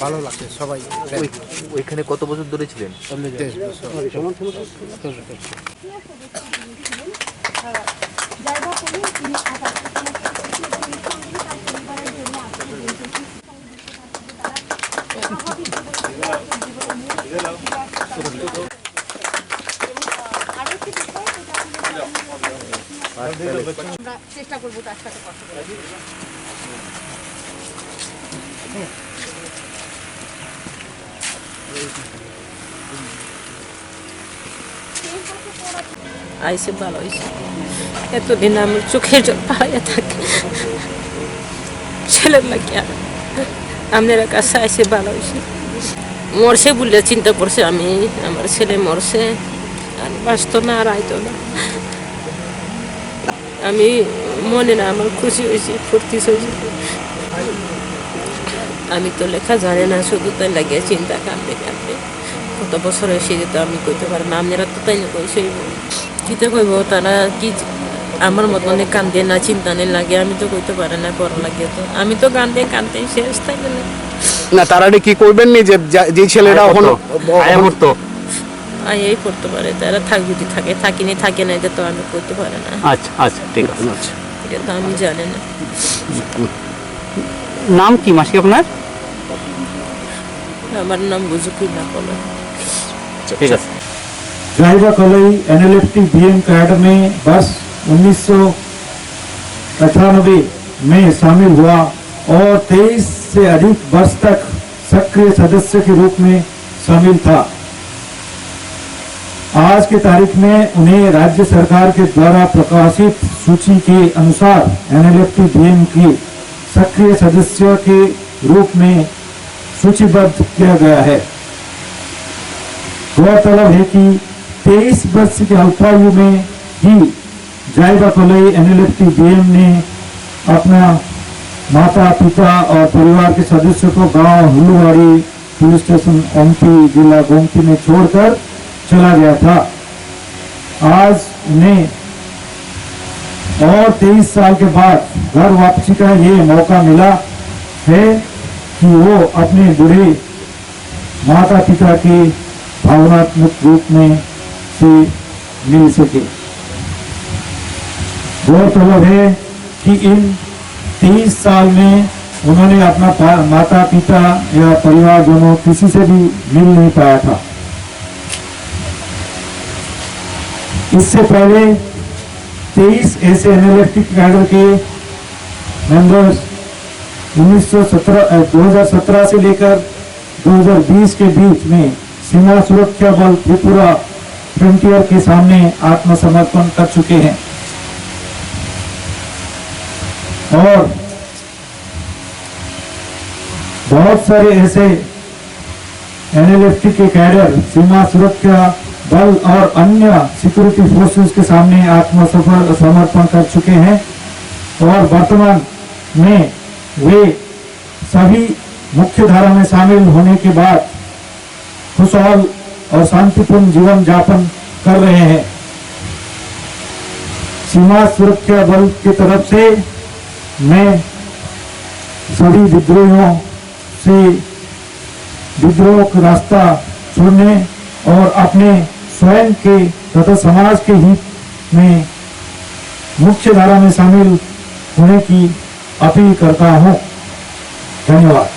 ভালো লাগছে সবাই। ওইখানে কত বছর ধরে ছিলেন? 30 বছর। চেষ্টা করবো তার সাথে কথা বলার। আইসে ভালো হয়েছে, এতদিন আমার চোখের জল পাড়াইয়া থাকে ছেলের লাগিয়া, আপনারা কাছে আইসে ভালো হয়েছে। মরছে বলে চিন্তা করছে আমি, আমার ছেলে মরছে, আর বাঁচত না, আর আইতো না। আমি মনে না আমার খুশি হয়েছি, ফুর্তি হয়েছি। আমি তো লেখা জানি না, শুধু তাই লাগিয়ে চিন্তা কাঁদতে কাঁদতে কত বছর এসে যেত আমি কইতে পারি না। আপনারা তো তাই কইসই কিতে কইব, তারা কি আমার মতনে কান্দে না, চিন্তা নেই লাগে, আমি তো কইতে পারি না পড়া লাগে। তো আমি তো কান্দে কান্দতে শেষ থাকে না। না তারা কি করবেন নি যে ছেলেরা পড়তো এই পড়তে পারে, তারা থাক যদি থাকে, থাকিনি থাকে না, এটা তো আমি করতে পারি না। আচ্ছা আচ্ছা ঠিক আছে। আচ্ছা এটা তো আমি জানি না। নাম কি মাসি আপনার? আমার নাম বুঝুকি না বলো। ঠিক আছে। जाहिबा कलई NLFT BM कैडर में वर्ष 1998 में शामिल हुआ और 23 से अधिक वर्ष तक सक्रिय सदस्य के रूप में शामिल था। आज की तारीख में उन्हें राज्य सरकार के द्वारा प्रकाशित सूची के अनुसार NLFT BM की सक्रिय सदस्य के रूप में सूचीबद्ध किया गया है। गौरतलब है कि 23 वर्ष के अल्पायु में ही जाहिबा कलई NLFT BM ने अपना माता पिता और परिवार के सदस्यों को गांव हुलुवाड़ी पुलिस स्टेशन ओमती जिला गोमती में छोड़कर चला गया था। आज उन्हें और 23 साल के बाद घर वापसी का ये मौका मिला है कि वो अपने बूढ़े माता पिता के भावनात्मक रूप में से मिल सके। गौरतलब है कि इन 23 साल में उन्होंने अपना माता पिता या परिवार दोनों किसी से भी मिल नहीं पाया था। इससे पहले 23 ऐसे NLFT कैडर के मेंबर्स 2017 से लेकर 2020 के बीच में सीमा सुरक्षा बल त्रिपुरा फ्रंटियर के सामने आत्मसमर्पण कर चुके हैं और बहुत सारे ऐसे NLFT के कैडर सीमा सुरक्षा बल और अन्य सिक्योरिटी फोर्सेस के सामने आत्मसमर्पण कर चुके हैं और वर्तमान में वे सभी मुख्य धारा में शामिल होने के बाद खुशहाल और शांतिपूर्ण जीवन यापन कर रहे हैं। सीमा सुरक्षा बल की तरफ से मैं सभी विद्रोहियों से विद्रोह का रास्ता छोड़ने और अपने स्वयं के तथा समाज के हित में मुख्य धारा में शामिल होने की अपील करता हूं। धन्यवाद।